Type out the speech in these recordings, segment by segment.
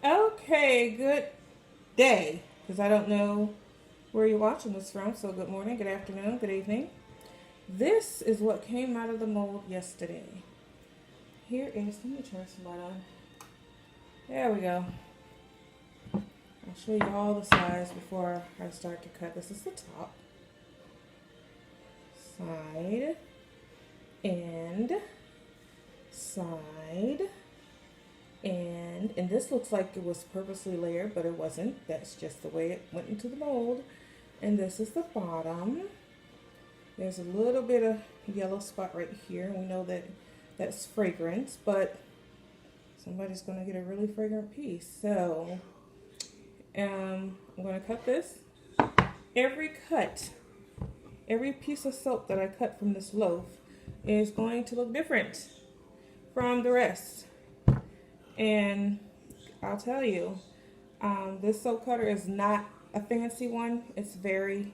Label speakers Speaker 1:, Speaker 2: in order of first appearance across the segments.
Speaker 1: Okay, good day, because I don't know where you're watching this from. So, good morning, good afternoon, good evening. This is what came out of the mold yesterday. Here is, let me turn some light on. There we go. I'll show you all the sides before I start to cut. This is the top, side, end, side, and this looks like it was purposely layered, but it wasn't. That's just the way it went into the mold. And this is the bottom. There's a little bit of yellow spot right here. We know that that's fragrance, but somebody's going to get a really fragrant piece. So I'm going to cut this. Every piece of soap that I cut from this loaf is going to look different from the rest. And I'll tell you, this soap cutter is not a fancy one. It's very,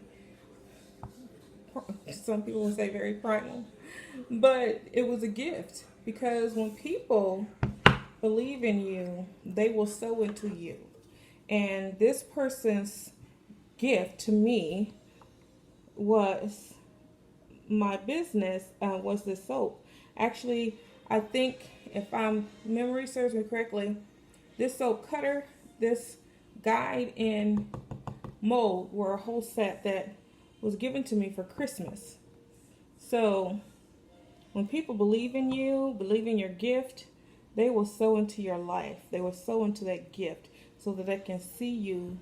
Speaker 1: some people would say very primal, but it was a gift, because when people believe in you, they will sow into you. And this person's gift to me was my business, was this soap. Actually, I think, if memory serves me correctly, this soap cutter, this guide, and mold were a whole set that was given to me for Christmas. So when people believe in you, believe in your gift, they will sow into your life. They will sow into that gift so that they can see you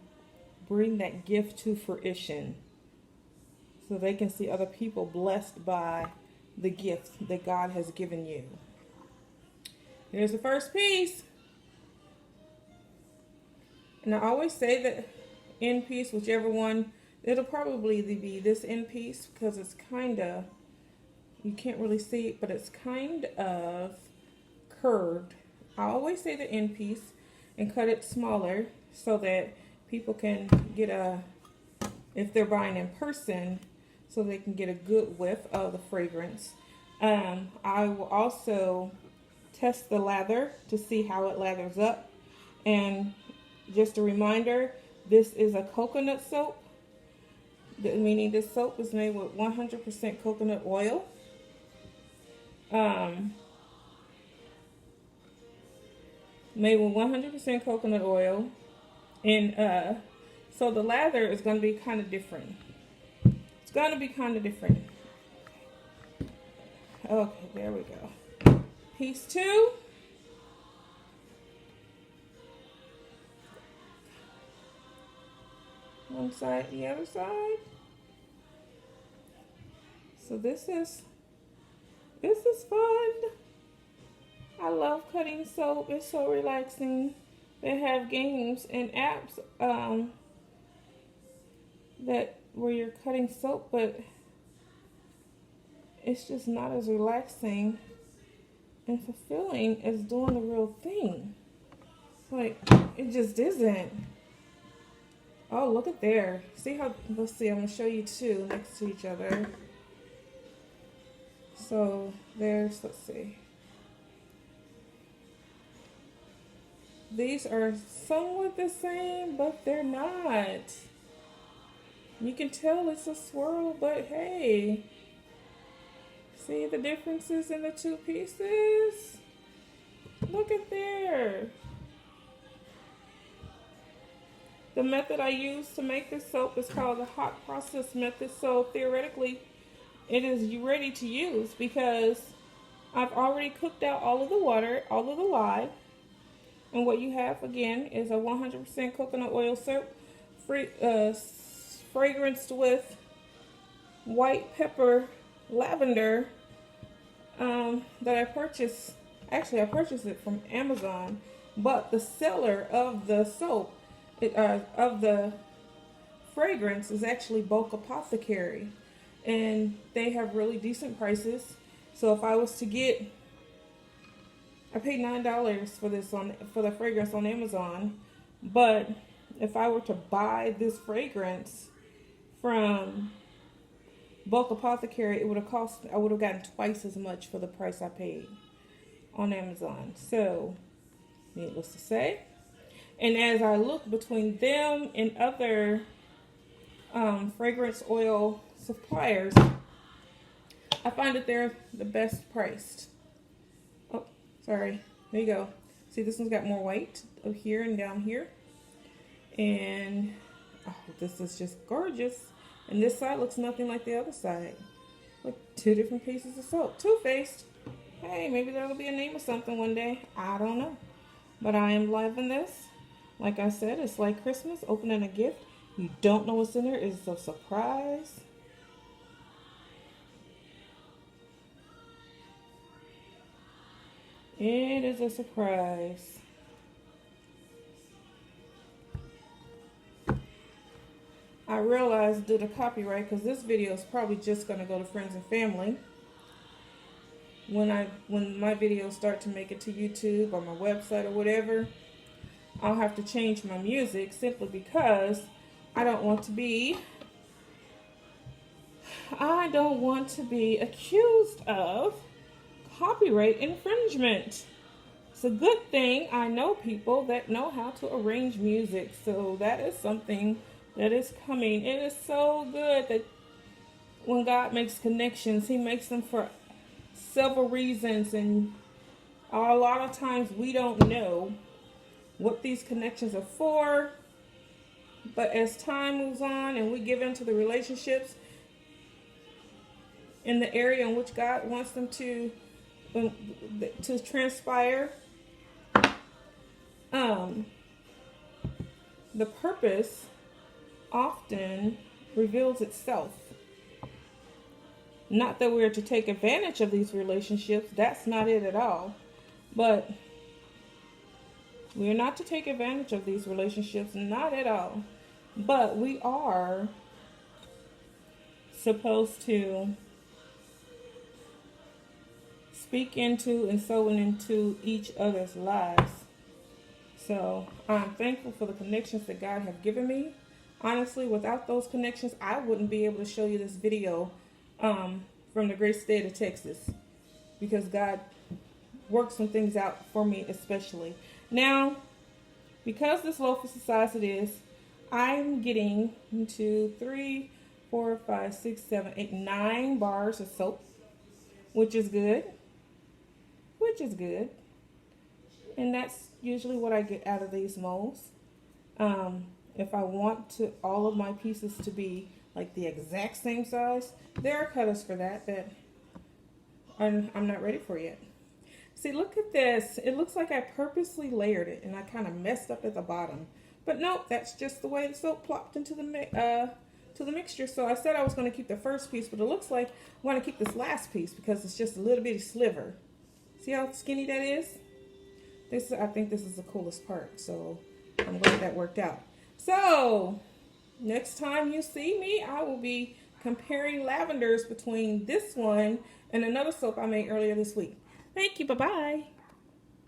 Speaker 1: bring that gift to fruition. So they can see other people blessed by the gift that God has given you. Here's the first piece. And I always say that end piece, whichever one, it'll probably be this end piece, because it's kind of, you can't really see it, but it's kind of curved. I always say the end piece and cut it smaller so that people can get if they're buying in person, so they can get a good whiff of the fragrance. I will also test the lather to see how it lathers up. And just a reminder, this is a coconut soap, meaning this soap is made with 100% coconut oil. Made with 100% coconut oil. And so the lather is going to be kind of different. It's going to be kind of different. Okay, there we go. Piece 2. One side, the other side. So this is fun. I love cutting soap. It's so relaxing. They have games and apps that where you're cutting soap, but it's just not as relaxing and fulfilling as doing the real thing. Like, it just isn't. Oh, look at there. See how, let's see, I'm going to show you two next to each other. So there's, let's see. These are somewhat the same, but they're not. You can tell it's a swirl, but hey. See the differences in the two pieces? Look at there. The method I use to make this soap is called the hot process method. So theoretically, it is ready to use, because I've already cooked out all of the water, all of the lye. And what you have, again, is a 100% coconut oil soap, fragranced with white pepper, lavender, that I purchased. Actually, I purchased it from Amazon, but the seller of the soap, of the fragrance, is actually Bulk Apothecary, and they have really decent prices. So if I was to get, I paid $9 for this for the fragrance on Amazon, but if I were to buy this fragrance from Bulk Apothecary, it would have cost, I would have gotten twice as much for the price I paid on Amazon. So, needless to say, And as I look between them and other fragrance oil suppliers, I find that they're the best priced. Oh, sorry. There you go. See, this one's got more white up here and down here. And oh, this is just gorgeous. And this side looks nothing like the other side. Like two different pieces of soap. Too Faced. Hey, maybe that'll be a name of something one day. I don't know. But I am loving this. Like I said, it's like Christmas, opening a gift. You don't know what's in there. It's a surprise. It is a surprise. I realized due to copyright, because this video is probably just going to go to friends and family. When my videos start to make it to YouTube or my website or whatever, I'll have to change my music simply because I don't want to be accused of copyright infringement. It's a good thing I know people that know how to arrange music, so that is something that is coming. It is so good that when God makes connections, He makes them for several reasons, and a lot of times we don't know what these connections are for. But as time moves on and we give into the relationships in the area in which God wants them to transpire, the purpose often reveals itself. Not that we're to take advantage of these relationships. That's not it at all. But we're not to take advantage of these relationships. Not at all. But we are supposed to speak into and sow into each other's lives. So I'm thankful for the connections that God has given me. Honestly, without those connections, I wouldn't be able to show you this video from the great state of Texas, because God worked some things out for me especially. Now, because this loaf is the size it is, I'm getting 2, 3, 4, 5, 6, 7, 8, 9 bars of soap, which is good. And that's usually what I get out of these molds. If I want all of my pieces to be like the exact same size, there are cutters for that I'm not ready for yet. See, look at this. It looks like I purposely layered it and I kind of messed up at the bottom. But nope, that's just the way the soap plopped into the mixture. So I said I was going to keep the first piece, but it looks like I want to keep this last piece because it's just a little bitty sliver. See how skinny that is? I think this is the coolest part. So I'm glad that worked out. So next time you see me, I will be comparing lavenders between this one and another soap I made earlier this week. Thank you. Bye-bye.